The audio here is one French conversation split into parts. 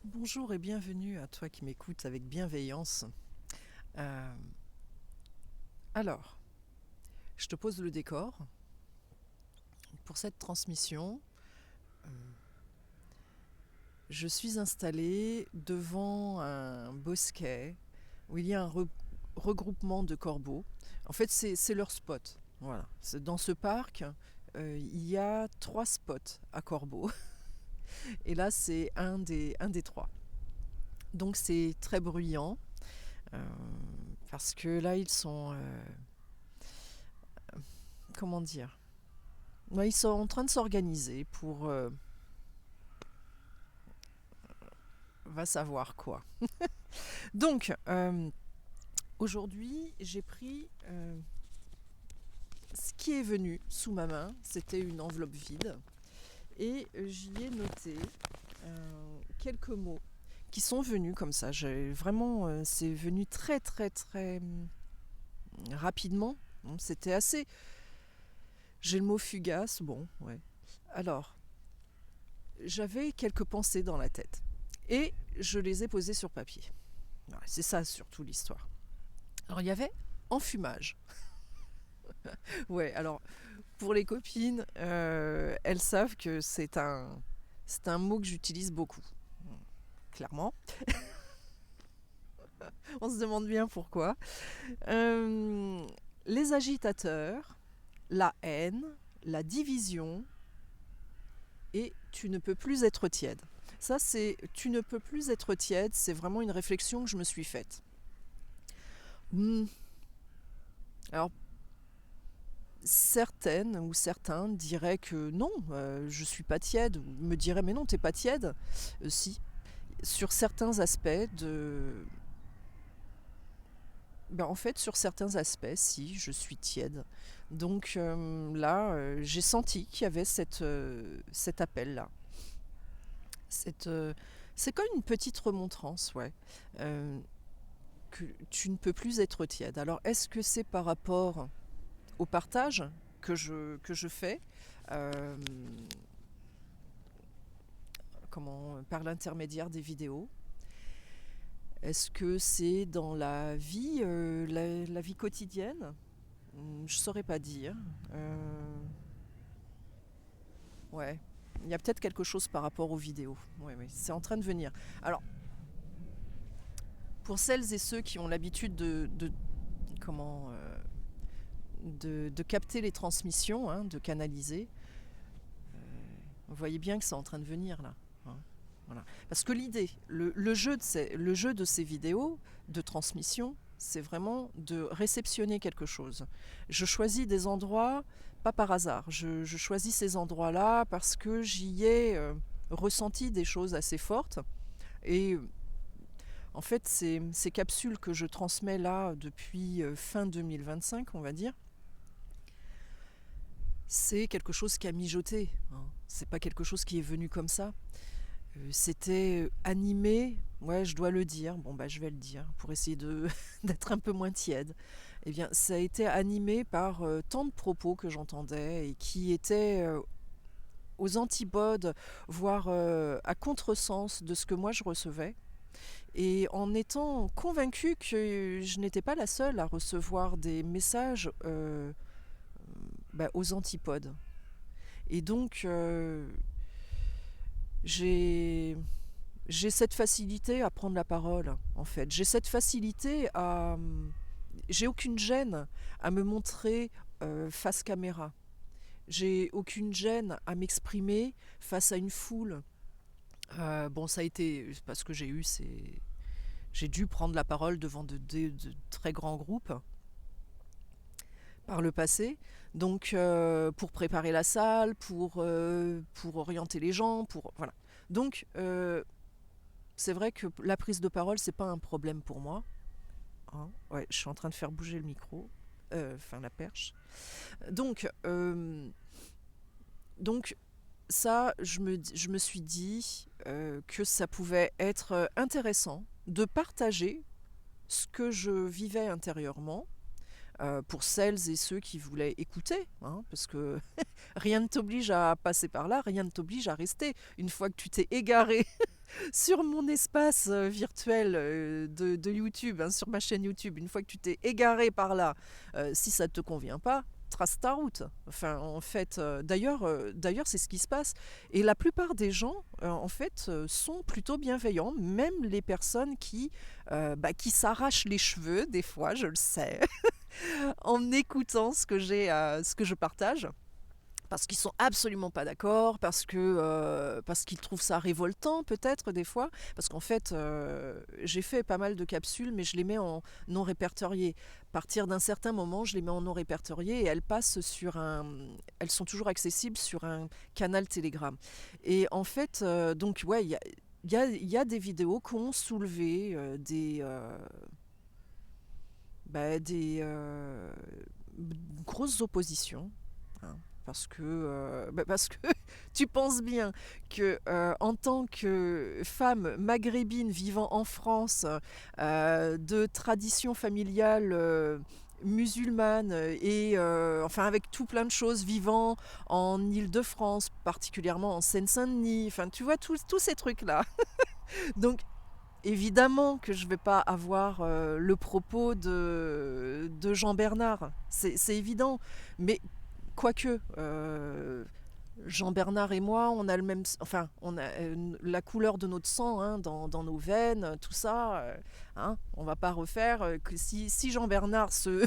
Bonjour et bienvenue à toi qui m'écoutes avec bienveillance. Euh, alors, je te pose le décor. Pour cette transmission, euh, je suis installée devant un bosquet où il y a un regroupement de corbeaux. En fait, c'est leur spot. Voilà. Dans ce parc, il y a 3 spots à corbeaux. Et là, c'est un des 3. Donc, c'est très bruyant. euh, Parce que là, ils sont... comment dire? Ouais, ils sont en train de s'organiser pour va savoir quoi. Donc, aujourd'hui, j'ai pris ce qui est venu sous ma main. C'était une enveloppe vide. Et j'y ai noté quelques mots qui sont venus comme ça. Vraiment, c'est venu très, très, très rapidement. C'était assez. J'ai le mot fugace. Bon, ouais. Alors, j'avais quelques pensées dans la tête. Et je les ai posées sur papier. Ouais, c'est ça surtout l'histoire. Alors il y avait enfumage. Ouais, alors pour les copines, elles savent que c'est un mot que j'utilise beaucoup. Clairement. On se demande bien pourquoi. Euh, les agitateurs, la haine, la division et tu ne peux plus être tiède. Ça, c'est tu ne peux plus être tiède, c'est vraiment une réflexion que je me suis faite. Hmm. Alors certaines ou certains diraient que non, je suis pas tiède, ou me diraient mais non, t'es pas tiède. Si, sur certains aspects de. Ben, en fait, sur certains aspects, si, je suis tiède. Donc là, j'ai senti qu'il y avait cet appel-là. Cette, c'est comme une petite remontrance, ouais. Euh, que tu ne peux plus être tiède. Alors, est-ce que c'est par rapport au partage que je fais euh, par l'intermédiaire des vidéos. Est-ce que c'est dans la vie, la vie quotidienne? Je saurais pas dire. Ouais, il y a peut-être quelque chose par rapport aux vidéos. Oui, oui, c'est en train de venir. Alors, pour celles et ceux qui ont l'habitude comment, de capter les transmissions, hein, de canaliser, vous voyez bien que c'est en train de venir là. Hein. Voilà. Parce que l'idée, le jeu de ces vidéos de transmission, c'est vraiment de réceptionner quelque chose. Je choisis des endroits, pas par hasard, je choisis ces endroits-là parce que j'y ai ressenti des choses assez fortes. Et en fait, ces capsules que je transmets là depuis fin 2025, on va dire, c'est quelque chose qui a mijoté. Hein. C'est pas quelque chose qui est venu comme ça. C'était animé, ouais, je dois le dire, bon bah je vais le dire, pour essayer d'être un peu moins tiède. Eh bien, ça a été animé par tant de propos que j'entendais et qui étaient aux antipodes, voire à contresens de ce que moi je recevais. Et en étant convaincue que je n'étais pas la seule à recevoir des messages aux antipodes. Et donc, j'ai j'ai cette facilité à prendre la parole, en fait. J'ai cette facilité à. J'ai aucune gêne à me montrer face caméra. J'ai aucune gêne à m'exprimer face à une foule. Bon, ça a été parce que j'ai dû prendre la parole devant de très grands groupes par le passé. Donc, pour préparer la salle, pour orienter les gens, pour voilà. Donc, c'est vrai que la prise de parole, c'est pas un problème pour moi. Hein. Ouais, je suis en train de faire bouger le micro, enfin la perche. Donc, donc ça, je me suis dit que ça pouvait être intéressant de partager ce que je vivais intérieurement pour celles et ceux qui voulaient écouter, hein, parce que rien ne t'oblige à passer par là, rien ne t'oblige à rester. Une fois que tu t'es égaré sur mon espace virtuel de YouTube, hein, sur ma chaîne YouTube. Une fois que tu t'es égaré par là, si ça ne te convient pas, trace ta route. Enfin, en fait, d'ailleurs, c'est ce qui se passe. Et la plupart des gens, en fait, sont plutôt bienveillants, même les personnes qui s'arrachent les cheveux, des fois, je le sais, en écoutant ce que je partage. Parce qu'ils sont absolument pas d'accord, parce qu'ils trouvent ça révoltant peut-être des fois, parce qu'en fait j'ai fait pas mal de capsules, mais je les mets en non répertorié. À partir d'un certain moment, je les mets en non répertorié et elles sont toujours accessibles sur un canal Telegram. Et en fait, donc ouais, il y a des vidéos qui ont soulevé des grosses oppositions, hein. Parce que tu penses bien que en tant que femme maghrébine vivant en France, de tradition familiale musulmane et enfin avec tout plein de choses, vivant en Île-de-France, particulièrement en Seine-Saint-Denis, enfin tu vois tous ces trucs-là. Donc évidemment que je ne vais pas avoir le propos de Jean Bernard, c'est évident. Mais quoique, Jean Bernard et moi, on a le même, enfin, on a la couleur de notre sang, hein, dans nos veines, tout ça. Hein, on va pas refaire que si Jean Bernard se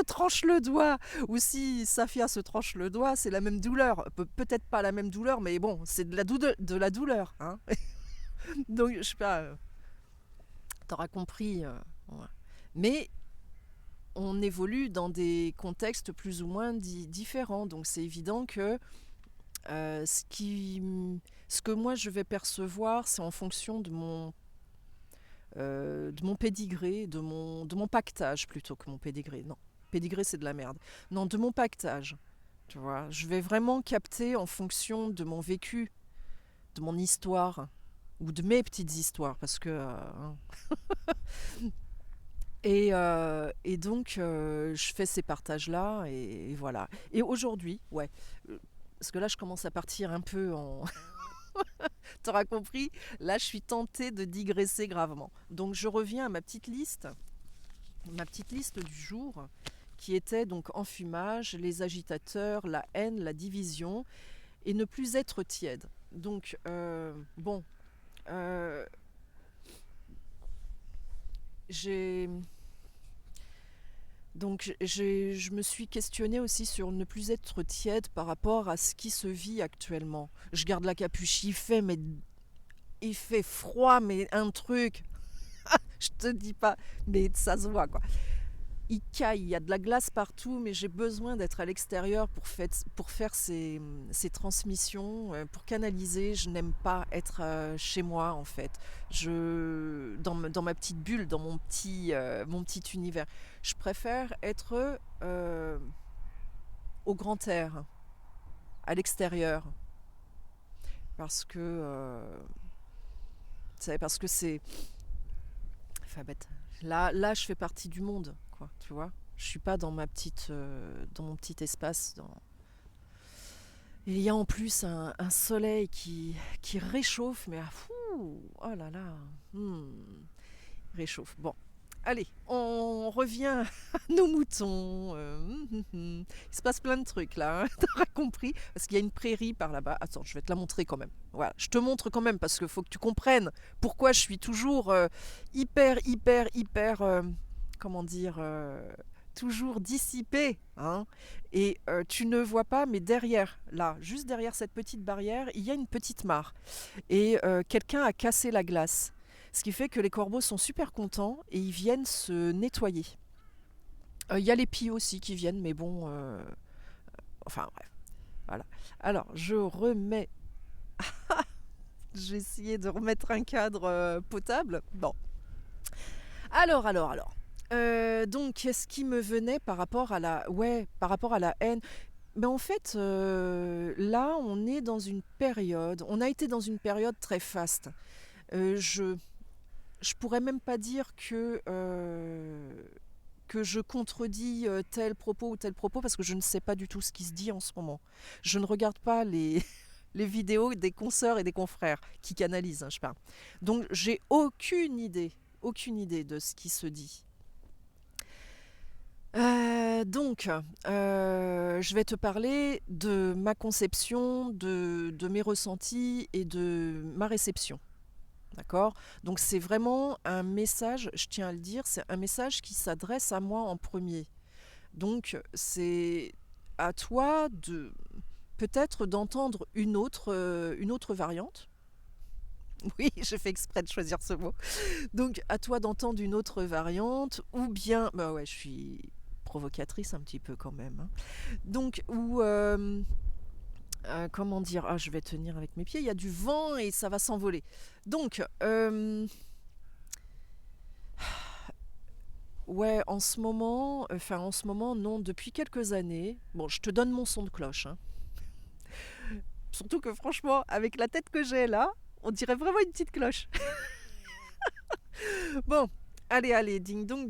tranche le doigt ou si Safia se tranche le doigt, c'est la même douleur. Peut-être pas la même douleur, mais bon, c'est de la douleur. Hein. Donc, je sais pas, t'auras compris. Ouais. Mais on évolue dans des contextes plus ou moins différents. Donc c'est évident que euh, ce, qui, ce que moi je vais percevoir, c'est en fonction de mon pédigré, de mon pactage plutôt que mon pédigré. Non, pédigré c'est de la merde. Non, de mon pactage. Tu vois, je vais vraiment capter en fonction de mon vécu, de mon histoire ou de mes petites histoires parce que hein. Et donc, je fais ces partages-là, et voilà. Et aujourd'hui, ouais, parce que là, je commence à partir un peu en... T'auras compris, là, je suis tentée de digresser gravement. Donc, je reviens à ma petite liste du jour, qui était donc enfumage, les agitateurs, la haine, la division, et ne plus être tiède. Donc, bon, euh, j'ai... Donc je me suis questionnée aussi sur ne plus être tiède par rapport à ce qui se vit actuellement. Je garde la capuche, il fait froid, mais un truc, je te dis pas, mais ça se voit quoi. Il caille, il y a de la glace partout, mais j'ai besoin d'être à l'extérieur pour faire ces transmissions, pour canaliser. Je n'aime pas être chez moi en fait. Dans ma petite bulle, dans mon petit univers. Je préfère être au grand air, à l'extérieur, parce que parce que c'est, enfin bête. Là, je fais partie du monde, quoi. Tu vois. Je suis pas dans mon petit espace. Il y a en plus un soleil qui réchauffe, mais fou, oh là là, réchauffe. Bon, allez, on revient à nos moutons. Il se passe plein de trucs là, hein, t'auras compris, parce qu'il y a une prairie par là-bas. Attends, je vais te la montrer quand même. Voilà, je te montre quand même parce qu'il faut que tu comprennes pourquoi je suis toujours hyper, comment dire, toujours dissipée. Hein. Et tu ne vois pas, mais derrière, là, juste derrière cette petite barrière, il y a une petite mare. Et quelqu'un a cassé la glace. Ce qui fait que les corbeaux sont super contents et ils viennent se nettoyer. Il y a les pies aussi qui viennent, mais bon, enfin bref, voilà. Alors, j'ai essayé de remettre un cadre potable. Bon. Alors. Donc, qu'est-ce qui me venait par rapport à la haine. Mais en fait, là, on a été dans une période très faste. Je pourrais même pas dire que je contredis tel propos ou tel propos parce que je ne sais pas du tout ce qui se dit en ce moment. Je ne regarde pas les vidéos des consoeurs et des confrères qui canalisent, hein, je parle. Donc j'ai aucune idée de ce qui se dit. Je vais te parler de ma conception, de mes ressentis et de ma réception. D'accord? Donc c'est vraiment un message, je tiens à le dire, c'est un message qui s'adresse à moi en premier. Donc c'est à toi de peut-être d'entendre une autre variante. Oui, j'ai fait exprès de choisir ce mot. Donc à toi d'entendre une autre variante, ou bien, bah ouais, je suis provocatrice un petit peu quand même, hein. Donc, comment dire, ah, je vais tenir avec mes pieds, il y a du vent et ça va s'envoler. Donc, ouais, en ce moment, non, depuis quelques années, bon, je te donne mon son de cloche, hein. Surtout que franchement, avec la tête que j'ai là, on dirait vraiment une petite cloche. Bon, allez, ding dong,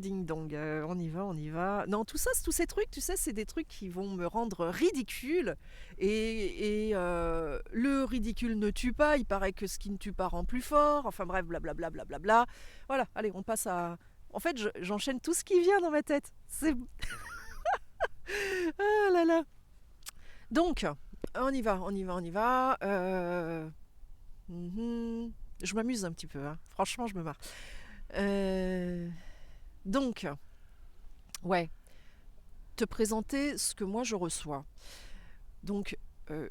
on y va, on y va. Non, tout ça, tous ces trucs, tu sais, c'est des trucs qui vont me rendre ridicule. Le ridicule ne tue pas, il paraît que ce qui ne tue pas rend plus fort. Enfin bref, blablabla, blablabla. Voilà, allez, on passe à... En fait, j'enchaîne tout ce qui vient dans ma tête. C'est... Ah là là. Donc, on y va. Je m'amuse un petit peu, hein. Franchement, je me marre. Euh, donc, ouais, te présenter ce que moi je reçois. Donc, euh,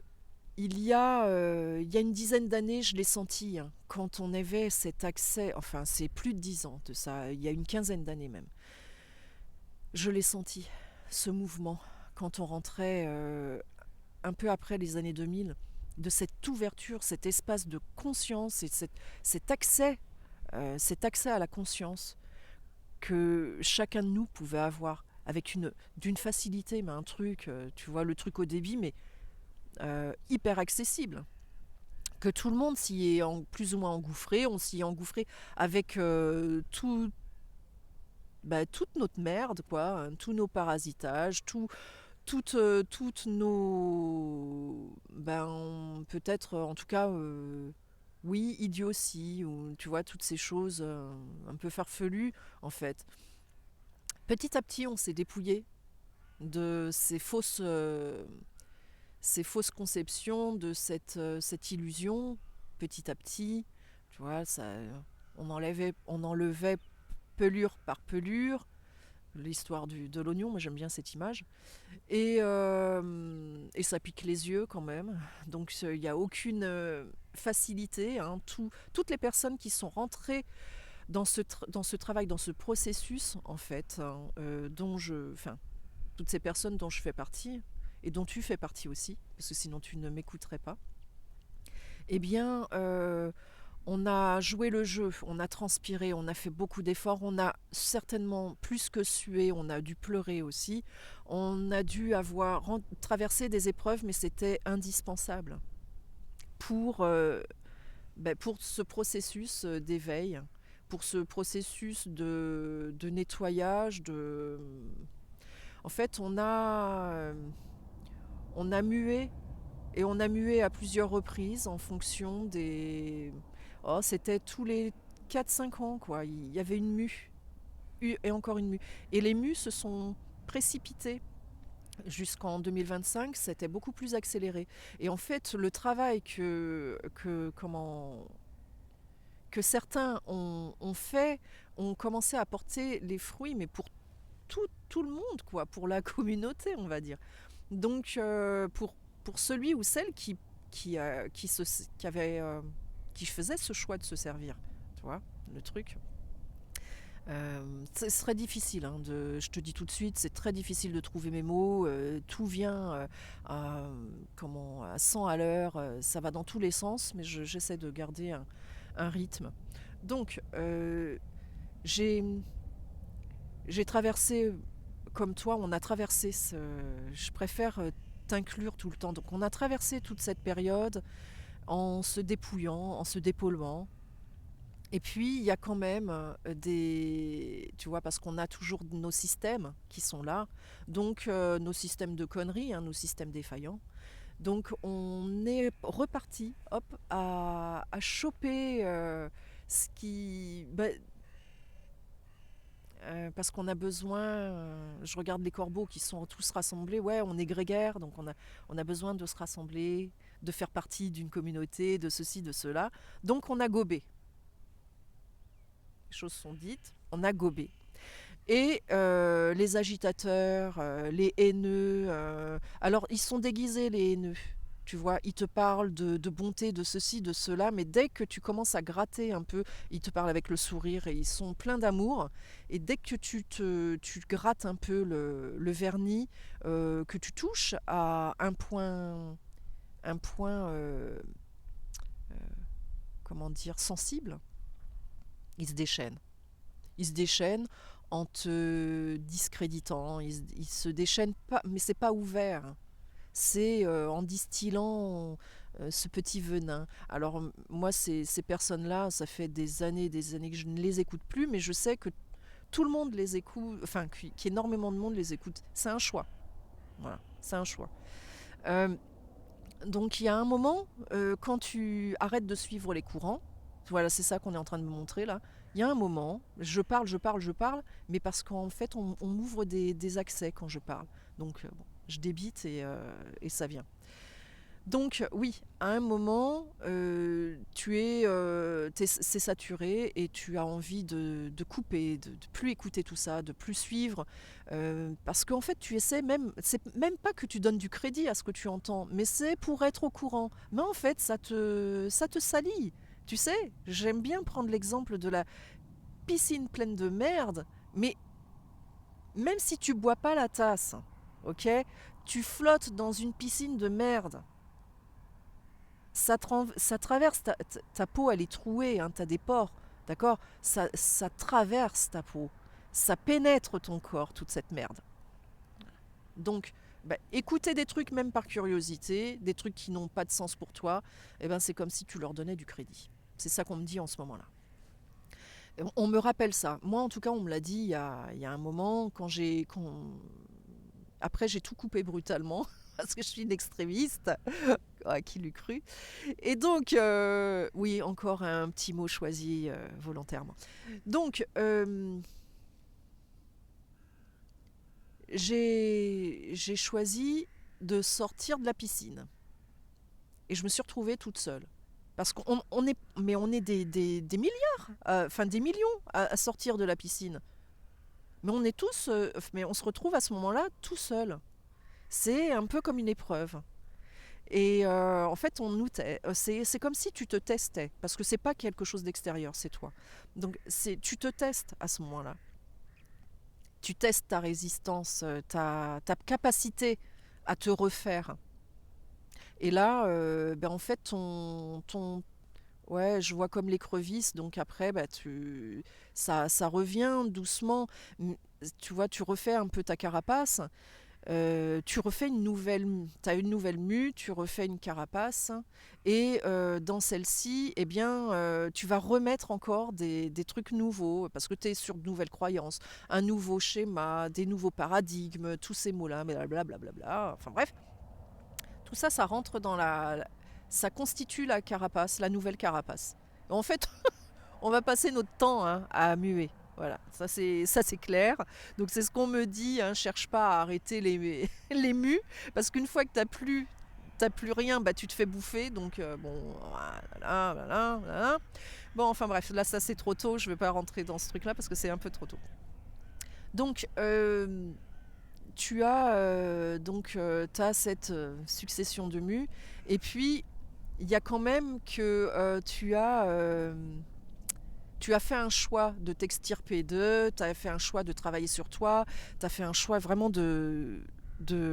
il y a une dizaine d'années, je l'ai senti, hein, quand on avait cet accès, enfin c'est plus de 10 ans de ça, il y a une quinzaine d'années même. Je l'ai senti, ce mouvement, quand on rentrait un peu après les années 2000, de cette ouverture, cet espace de conscience et cet accès à la conscience que chacun de nous pouvait avoir avec d'une facilité, mais un truc, tu vois, le truc au débit, mais hyper accessible. Que tout le monde s'y est plus ou moins engouffré, on s'y est engouffré avec toute notre merde, quoi, hein, tous nos parasitages, toutes nos, peut-être en tout cas, oui, idioties, ou tu vois, toutes ces choses un peu farfelues, en fait. Petit à petit, on s'est dépouillé de ces fausses conceptions, de cette illusion, petit à petit. Tu vois, on enlevait pelure par pelure. L'histoire de l'oignon, moi j'aime bien cette image. Et ça pique les yeux quand même. Donc il n'y a aucune facilité, hein. Toutes les personnes qui sont rentrées dans ce travail, dans ce processus, en fait, hein, enfin, toutes ces personnes dont je fais partie, et dont tu fais partie aussi, parce que sinon tu ne m'écouterais pas, eh bien, on a joué le jeu, on a transpiré, on a fait beaucoup d'efforts, on a certainement plus que sué, on a dû pleurer aussi, on a dû traverser des épreuves, mais c'était indispensable pour, pour ce processus d'éveil, pour ce processus de nettoyage, En fait, on a mué, et on a mué à plusieurs reprises en fonction des... Oh, c'était tous les 4 5 ans, quoi. Il y avait une mue, et encore une mue. Et les mues se sont précipitées jusqu'en 2025, c'était beaucoup plus accéléré. Et en fait, le travail que certains ont fait, ont commencé à porter les fruits, mais pour tout le monde, quoi, pour la communauté, on va dire. Donc, pour celui ou celle qui faisait ce choix de se servir, tu vois, le truc. Ce serait difficile, hein, je te dis tout de suite, c'est très difficile de trouver mes mots. Tout vient à 100 à l'heure, ça va dans tous les sens, mais j'essaie de garder un rythme. Donc, j'ai traversé, comme toi, on a traversé je préfère t'inclure tout le temps. Donc, on a traversé toute cette période en se dépouillant, en se dépaulement. Et puis, il y a quand même tu vois, parce qu'on a toujours nos systèmes qui sont là, donc nos systèmes de conneries, hein, nos systèmes défaillants. Donc on est reparti, hop, à choper ce qui... parce qu'on a besoin, je regarde les corbeaux qui sont tous rassemblés, ouais, on est grégaire, donc on a besoin de se rassembler, de faire partie d'une communauté, de ceci, de cela. Donc on a gobé. Les choses sont dites, on a gobé. Et les agitateurs, les haineux, alors ils sont déguisés les haineux. Tu vois, ils te parlent de bonté, de ceci, de cela, mais dès que tu commences à gratter un peu, ils te parlent avec le sourire et ils sont pleins d'amour. Et dès que tu grattes un peu le vernis, que tu touches à un point comment dire, sensible, ils se déchaînent. Ils se déchaînent en te discréditant, ils se déchaînent pas, mais c'est pas ouvert. C'est en distillant ce petit venin. Alors moi, ces personnes-là, ça fait des années que je ne les écoute plus, mais je sais que tout le monde les écoute, enfin qu'énormément de monde les écoute. C'est un choix. Voilà, c'est un choix. Euh, donc il y a un moment, quand tu arrêtes de suivre les courants, voilà, c'est ça qu'on est en train de me montrer là. Il y a un moment, je parle, mais parce qu'en fait, on m'ouvre des accès quand je parle. Donc, bon, je débite et ça vient. Donc, oui, à un moment, c'est saturé et tu as envie de couper, de plus écouter tout ça, de plus suivre. Parce qu'en fait, tu essaies même, c'est même pas que tu donnes du crédit à ce que tu entends, mais c'est pour être au courant. Mais en fait, ça te salit. Tu sais, j'aime bien prendre l'exemple de la piscine pleine de merde, mais même si tu bois pas la tasse, ok, tu flottes dans une piscine de merde. Ça traverse ta peau, elle est trouée, hein, tu as des pores, d'accord, ça traverse ta peau, ça pénètre ton corps, toute cette merde. Donc, écouter des trucs même par curiosité, des trucs qui n'ont pas de sens pour toi, eh ben, c'est comme si tu leur donnais du crédit. C'est ça qu'on me dit en ce moment-là. On me rappelle ça. Moi, en tout cas, on me l'a dit il y a un moment, après j'ai tout coupé brutalement, parce que je suis une extrémiste, à qui l'eût cru. Et donc, oui, encore un petit mot choisi volontairement. Donc, j'ai choisi de sortir de la piscine. Et je me suis retrouvée toute seule. Parce on est des milliards, enfin des millions à sortir de la piscine. Mais on est tous, mais on se retrouve à ce moment-là tout seul. C'est un peu comme une épreuve. Et en fait, c'est comme si tu te testais, parce que c'est pas quelque chose d'extérieur, c'est toi. Donc tu te testes à ce moment-là. Tu testes ta résistance, ta capacité à te refaire. Et là, en fait, ouais, je vois comme l'écrevisse, donc après, ça revient doucement. Tu vois, tu refais un peu ta carapace. Tu refais t'as une nouvelle mue, tu refais une carapace, et dans celle-ci, eh bien, tu vas remettre encore des trucs nouveaux, parce que tu es sur de nouvelles croyances, un nouveau schéma, des nouveaux paradigmes, tous ces mots-là, blablabla, enfin bref, tout ça, ça rentre ça constitue la carapace, la nouvelle carapace. En fait, on va passer notre temps, hein, à muer. Voilà, ça c'est clair. Donc c'est ce qu'on me dit, hein, cherche pas à arrêter les mus, parce qu'une fois que t'as plus rien, tu te fais bouffer. Donc bon, voilà, voilà, voilà. Bon, enfin bref, là ça c'est trop tôt. Je vais pas rentrer dans ce truc-là parce que c'est un peu trop tôt. Donc t'as cette succession de mus, et puis il y a quand même que tu as fait un choix de t'extirper d'eux, tu as fait un choix de travailler sur toi, tu as fait un choix vraiment de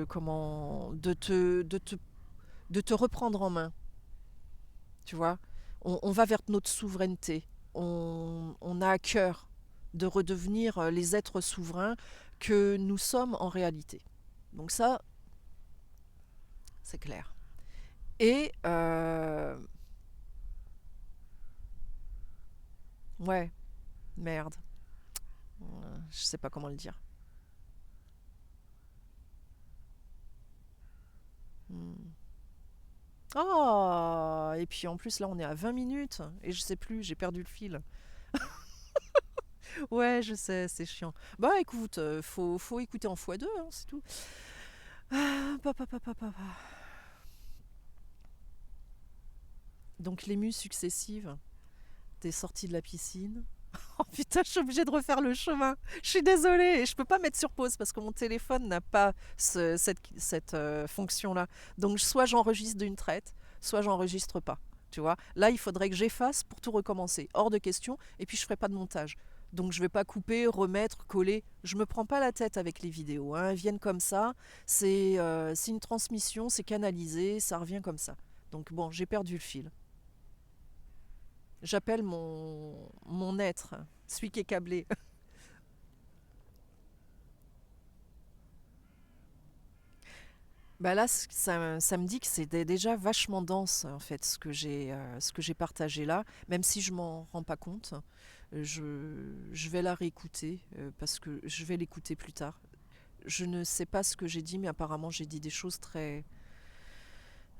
comment de te reprendre en main, tu vois. On va vers notre souveraineté. On a à cœur de redevenir les êtres souverains que nous sommes en réalité. Donc ça, c'est clair. Et ouais, merde. Je sais pas comment le dire. Hmm. Ah, et puis en plus là on est à 20 minutes et je sais plus, j'ai perdu le fil. Ouais, je sais, c'est chiant. Bah écoute, faut écouter en x2, hein, c'est tout. Ah, Donc les mues successives, t'es sortie de la piscine. Oh putain, je suis obligée de refaire le chemin. Je suis désolée, et je peux pas mettre sur pause parce que mon téléphone n'a pas cette fonction-là. Donc soit j'enregistre d'une traite, soit j'enregistre pas. Tu vois, là il faudrait que j'efface pour tout recommencer. Hors de question. Et puis je ferai pas de montage. Donc je vais pas couper, remettre, coller. Je me prends pas la tête avec les vidéos, hein. Elles viennent comme ça. C'est une transmission, c'est canalisé, ça revient comme ça. Donc bon, j'ai perdu le fil. J'appelle mon être, celui qui est câblé. Bah là, ça me dit que c'est déjà vachement dense en fait ce que j'ai partagé là, même si je m'en rends pas compte. Je vais la réécouter parce que je vais l'écouter plus tard. Je ne sais pas ce que j'ai dit, mais apparemment j'ai dit des choses très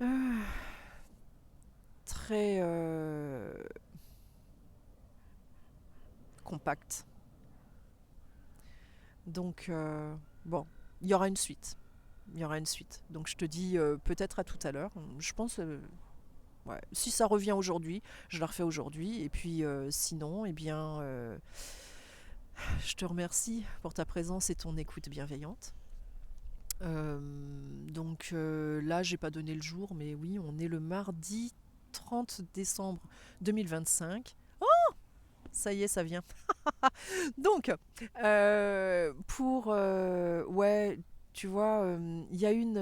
euh, très compactes. Donc bon, il y aura une suite. Il y aura une suite. Donc je te dis peut-être à tout à l'heure. Je pense, ouais, si ça revient aujourd'hui, je la refais aujourd'hui. Et puis sinon, eh bien, je te remercie pour ta présence et ton écoute bienveillante. Euh, là, j'ai pas donné le jour, mais oui, on est le mardi 30 décembre 2025. Ça y est, ça vient. Donc, ouais, tu vois, il y a une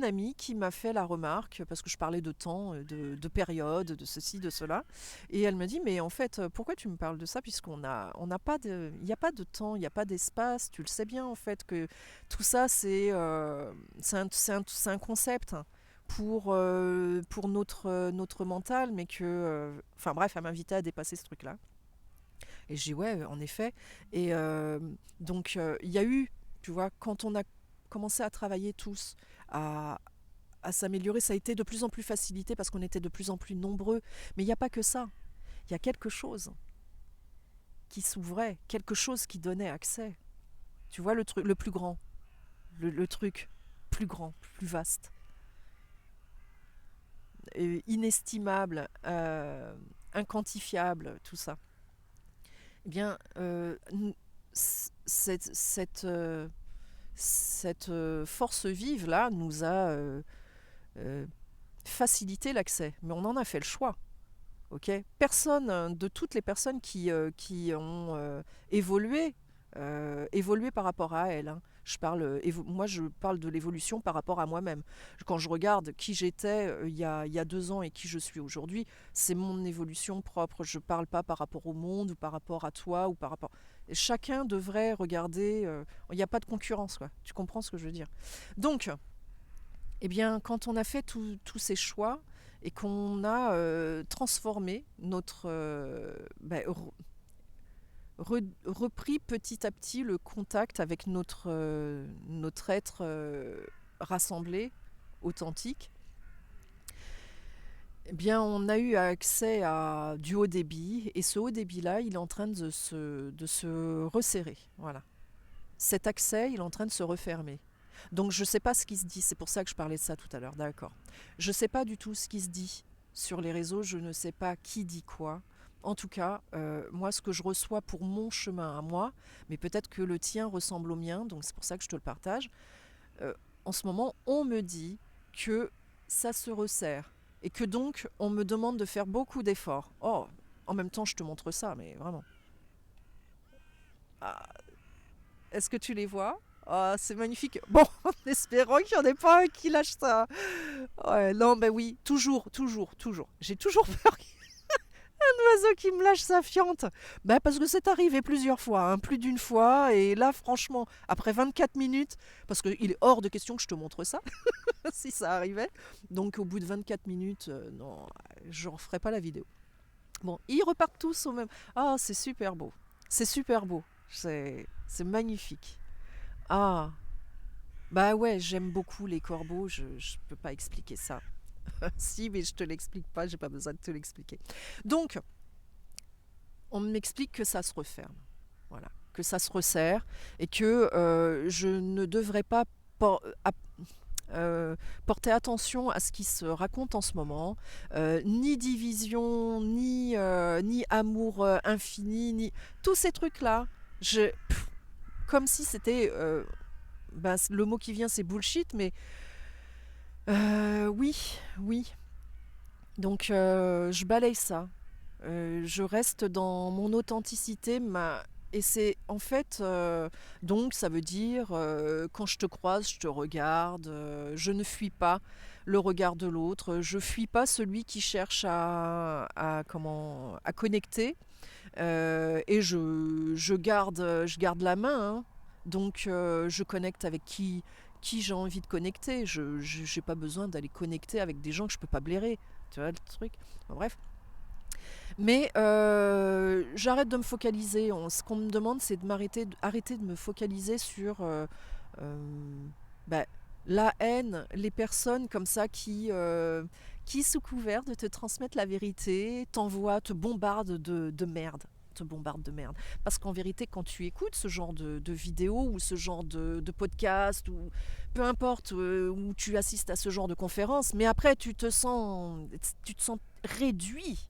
amie qui m'a fait la remarque, parce que je parlais de temps, de période, de ceci, de cela, et elle me dit, mais en fait, pourquoi tu me parles de ça, on n'a pas de, il n'y a pas de temps, il n'y a pas d'espace, tu le sais bien en fait, que tout ça, c'est un concept pour notre mental, mais enfin bref, elle m'invitait à dépasser ce truc-là. Et je dis, ouais, en effet. Et il y a eu, tu vois, quand on a commencé à travailler tous, à, à s'améliorer, ça a été de plus en plus facilité parce qu'on était de plus en plus nombreux. Mais il n'y a pas que ça. Il y a quelque chose qui s'ouvrait, quelque chose qui donnait accès. Tu vois, le truc, le plus grand, le truc plus grand, plus vaste, inestimable, inquantifiable, tout ça. Eh bien, cette force vive là nous a euh, facilité l'accès, mais on en a fait le choix. Ok, personne de toutes les personnes qui ont évolué par rapport à elles, hein. Moi, je parle de l'évolution par rapport à moi-même. Quand je regarde qui j'étais il y a 2 ans et qui je suis aujourd'hui, c'est mon évolution propre. Je ne parle pas par rapport au monde ou par rapport à toi ou par rapport. Chacun devrait regarder. Il n'y a pas de concurrence, quoi. Tu comprends ce que je veux dire? Donc, eh bien, quand on a fait tous ces choix et qu'on a transformé repris petit à petit le contact avec notre être rassemblé, authentique, eh bien, on a eu accès à du haut débit et ce haut débit-là, il est en train de se resserrer. Voilà. Cet accès, il est en train de se refermer. Donc je ne sais pas ce qui se dit, c'est pour ça que je parlais de ça tout à l'heure, d'accord. Je ne sais pas du tout ce qui se dit sur les réseaux, je ne sais pas qui dit quoi. En tout cas, moi, ce que je reçois pour mon chemin à moi, mais peut-être que le tien ressemble au mien, donc c'est pour ça que je te le partage, euh, en ce moment, on me dit que ça se resserre et que donc on me demande de faire beaucoup d'efforts. Oh, en même temps, je te montre ça, mais vraiment. Ah, est-ce que tu les vois? Ah, c'est magnifique. Bon, en espérant qu'il n'y en ait pas un qui lâche ça. Ouais, non, ben oui, toujours, toujours, toujours. J'ai toujours peur qu'il y ait un oiseau qui me lâche sa fiente. Ben, parce que c'est arrivé plusieurs fois, hein, plus d'une fois. Et là, franchement, après 24 minutes, parce qu'il est hors de question que je te montre ça, si ça arrivait. Donc, au bout de 24 minutes, non, je ne referai pas la vidéo. Bon, ils repartent tous au même. Ah, c'est super beau. C'est super beau. C'est magnifique. Ah, Bah ouais, j'aime beaucoup les corbeaux, je peux pas expliquer ça. Si, mais je te l'explique pas, j'ai pas besoin de te l'expliquer. Donc, on m'explique que ça se referme. Voilà, que ça se resserre et que je ne devrais pas por- ap- porter attention à ce qui se raconte en ce moment, ni division, ni amour infini, ni tous ces trucs-là. Comme si c'était, ben, le mot qui vient c'est bullshit, mais oui, oui. Donc je balaye ça. Je reste dans mon authenticité, et c'est en fait, donc ça veut dire, quand je te croise, je te regarde, je ne fuis pas le regard de l'autre, je fuis pas celui qui cherche à connecter, et je garde la main, hein. Donc je connecte avec qui j'ai envie de connecter. Je j'ai pas besoin d'aller connecter avec des gens que je peux pas blairer. Tu vois le truc. Bon, bref. Mais j'arrête de me focaliser. Ce qu'on me demande, c'est de arrêter de me focaliser sur bah, la haine, les personnes comme ça qui, sous couvert de te transmettre la vérité, te bombardent de merde. Te bombardent de merde. Parce qu'en vérité, quand tu écoutes ce genre de vidéos ou ce genre de podcast, ou peu importe, où tu assistes à ce genre de conférences, mais après tu te sens réduit.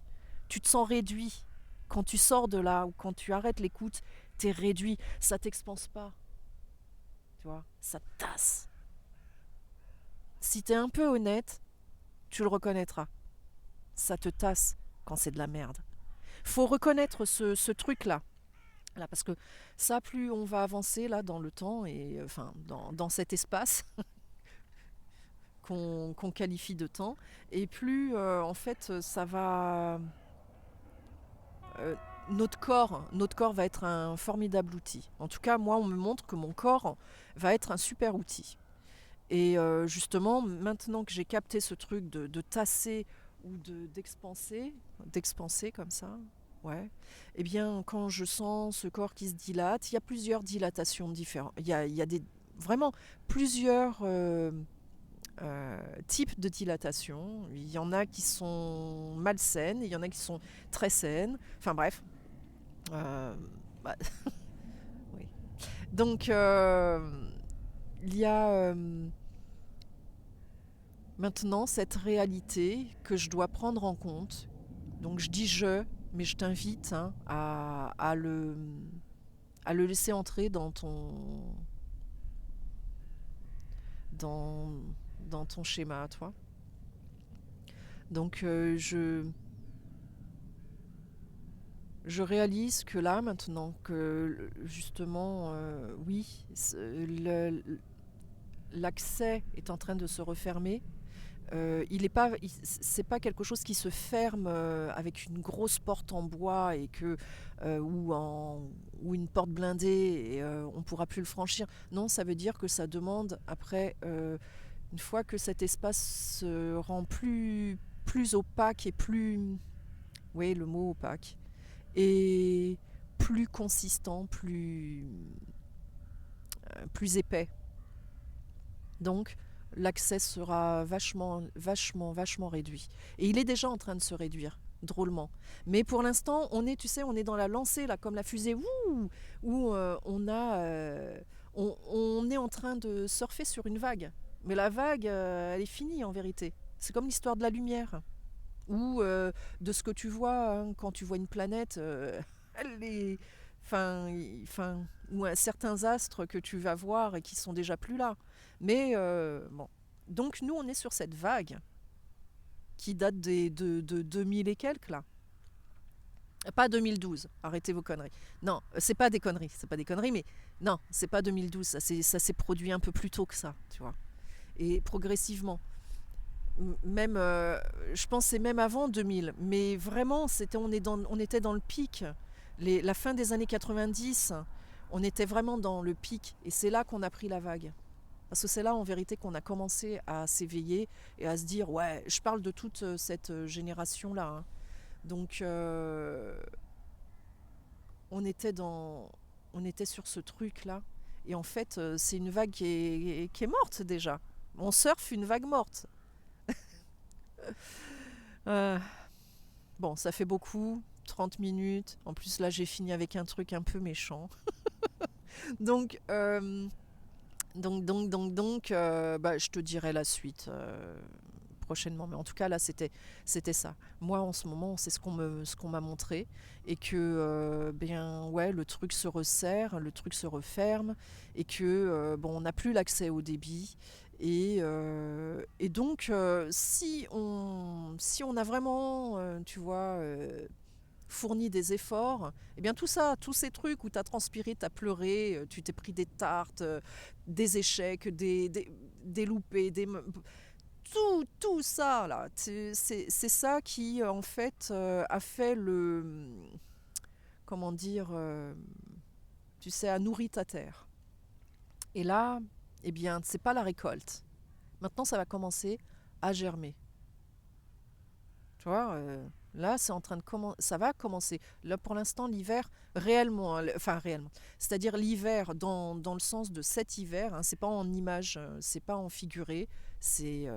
Tu te sens réduit. Quand tu sors de là ou quand tu arrêtes l'écoute, t'es réduit. Ça t'expanse pas. Tu vois, ça te tasse. Si t'es un peu honnête, tu le reconnaîtras. Ça te tasse quand c'est de la merde. Faut reconnaître ce truc-là. Là, parce que ça, plus on va avancer là dans le temps et enfin dans cet espace qu'on qualifie de temps, et plus en fait ça va. euh, notre corps va être un formidable outil. En tout cas, moi, on me montre que mon corps va être un super outil. Et justement, maintenant que j'ai capté ce truc de tasser ou d'expanser comme ça, ouais, eh bien, quand je sens ce corps qui se dilate, il y a plusieurs dilatations différentes. Il y a vraiment plusieurs types de dilatation. Il y en a qui sont malsaines, il y en a qui sont très saines. Enfin bref. Euh, bah, oui. Donc, il y a maintenant cette réalité que je dois prendre en compte. Donc je dis je, mais je t'invite, hein, à le laisser entrer dans, dans ton schéma, toi. Donc je réalise que là, maintenant que justement, oui, l'accès est en train de se refermer. C'est pas quelque chose qui se ferme avec une grosse porte en bois et ou une porte blindée et on pourra plus le franchir. Non, ça veut dire que ça demande après, une fois que cet espace se rend plus opaque et oui, le mot opaque, et plus consistant, plus épais. Donc, l'accès sera vachement, vachement, vachement réduit. Et il est déjà en train de se réduire, drôlement. Mais pour l'instant, tu sais, on est dans la lancée, là, comme la fusée, où on est en train de surfer sur une vague. Mais la vague, elle est finie, en vérité. C'est comme l'histoire de la lumière, ou de ce que tu vois, hein, quand tu vois une planète, elle est... Enfin, ou certains astres que tu vas voir et qui sont déjà plus là. Mais bon. Donc nous, on est sur cette vague qui date de 2000 et quelques, là. Pas 2012, arrêtez vos conneries. Non, c'est pas des conneries, mais non, c'est pas 2012, ça s'est produit un peu plus tôt que ça, tu vois. Et progressivement. Même, je pense que c'est même avant 2000, mais vraiment, on était dans le pic. La fin des années 90, on était vraiment dans le pic, et c'est là qu'on a pris la vague. Parce que c'est là, en vérité, qu'on a commencé à s'éveiller et à se dire, ouais, je parle de toute cette génération-là, hein. Donc, on était sur ce truc-là. Et en fait, c'est une vague qui est morte déjà. On surfe une vague morte. Euh, bon, ça fait beaucoup, 30 minutes. En plus, là, j'ai fini avec un truc un peu méchant. Donc, bah, je te dirai la suite prochainement. Mais en tout cas, là, c'était ça. Moi, en ce moment, c'est ce qu'on m'a montré. Et que, bien, ouais, le truc se resserre, le truc se referme. Et que, bon, on n'a plus l'accès au débit. Et donc, si on a vraiment, tu vois, fourni des efforts, eh bien tout ça, tous ces trucs où tu as transpiré, tu as pleuré, tu t'es pris des tartes, des échecs, des loupés, tout ça, là, c'est ça qui, en fait, a fait comment dire, tu sais, a nourri ta terre. Et là, eh bien, c'est pas la récolte. Maintenant, ça va commencer à germer. Tu vois, là, c'est en train de ça va commencer. Là, pour l'instant, l'hiver, réellement, hein, enfin réellement, c'est-à-dire l'hiver dans le sens de cet hiver, hein, c'est pas en image, c'est pas en figuré, c'est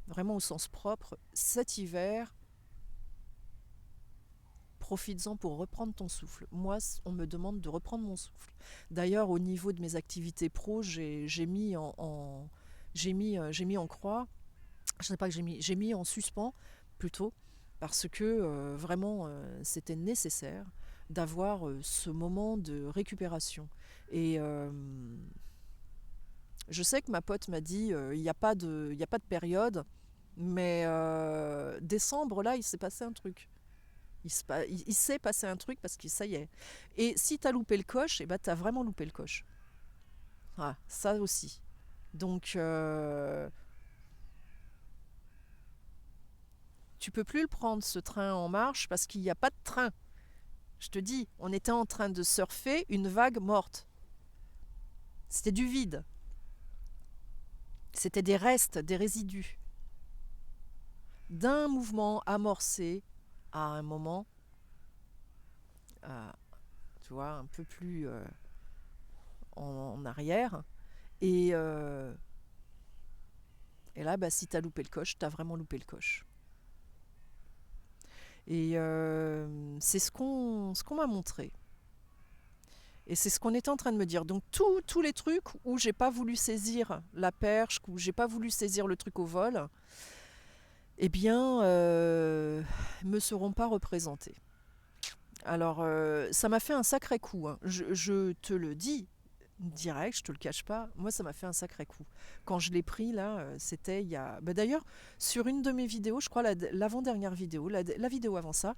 vraiment au sens propre. Cet hiver, profites-en pour reprendre ton souffle. Moi, on me demande de reprendre mon souffle. D'ailleurs, au niveau de mes activités pro, j'ai mis j'ai mis en croix, je sais pas que j'ai mis en suspens plutôt, parce que vraiment c'était nécessaire d'avoir ce moment de récupération. Et je sais que ma pote m'a dit il n'y a pas il y a pas de période, mais décembre là il s'est passé un truc. Il s'est passé un truc parce que ça y est. Et si tu as loupé le coche, et ben tu as vraiment loupé le coche. Ah, ça aussi. Donc tu peux plus le prendre ce train en marche parce qu'il n'y a pas de train. Je te dis, on était en train de surfer une vague morte. C'était du vide. C'était des restes, des résidus d'un mouvement amorcé à un moment, tu vois, un peu plus en arrière. Et, euh, et là, bah, si tu as loupé le coche, tu as vraiment loupé le coche. Et c'est ce qu'on m'a montré. Et c'est ce qu'on était en train de me dire. Donc tous les trucs où j'ai pas voulu saisir la perche, où j'ai pas voulu saisir le truc au vol, eh bien, me seront pas représentés. Alors, ça m'a fait un sacré coup, hein. Je te le dis direct, je te le cache pas. Moi, ça m'a fait un sacré coup. Quand je l'ai pris là, c'était il y a. Bah, d'ailleurs, sur une de mes vidéos, je crois l'avant-dernière vidéo, la vidéo avant ça,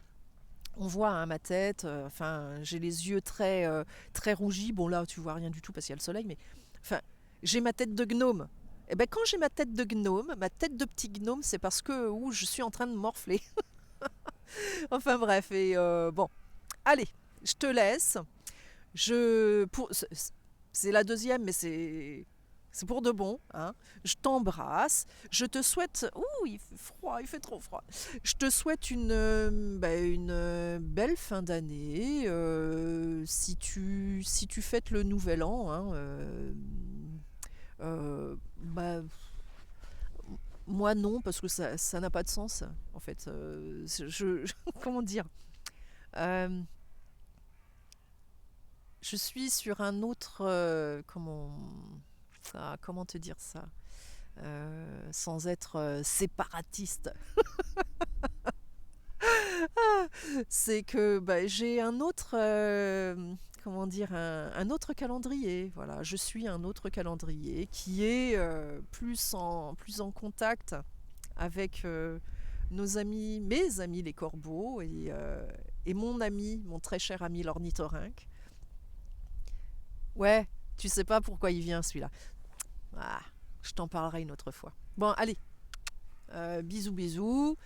on voit hein, ma tête, enfin, j'ai les yeux très rougis. Bon, là, tu vois rien du tout parce qu'il y a le soleil, mais enfin, j'ai ma tête de gnome. Et ben, quand j'ai ma tête de gnome, ma tête de petit gnome, c'est parce que je suis en train de morfler. Enfin, bref, et bon, allez, je te laisse. C'est la deuxième, mais c'est pour de bon. Hein. Je t'embrasse. Je te souhaite. Ouh, il fait froid, il fait trop froid. Je te souhaite une belle fin d'année. Si tu fêtes le nouvel an, hein, bah, moi non, parce que ça n'a pas de sens, en fait. Comment dire Euh, Je suis sur un autre. Comment te dire ça sans être séparatiste. C'est que bah, j'ai un autre. Comment dire un autre calendrier. Voilà, je suis un autre calendrier qui est plus en contact avec nos amis, mes amis les corbeaux et mon ami, mon très cher ami l'ornithorynque. Ouais, tu sais pas pourquoi il vient celui-là. Ah, je t'en parlerai une autre fois. Bon, allez, bisous, bisous.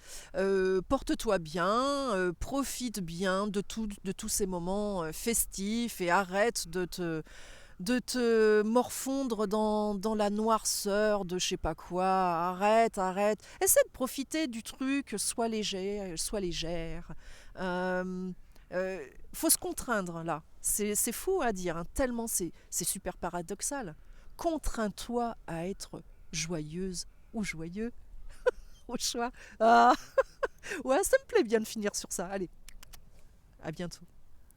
Porte-toi bien, profite bien de tous ces moments festifs et arrête de te morfondre dans la noirceur de je sais pas quoi. Arrête, arrête. Essaie de profiter du truc, sois léger, sois légère. Euh, Faut se contraindre là. C'est fou à dire, hein, tellement c'est super paradoxal. Contrains-toi à être joyeuse ou joyeux au choix. Ah, ouais, ça me plaît bien de finir sur ça. Allez, à bientôt.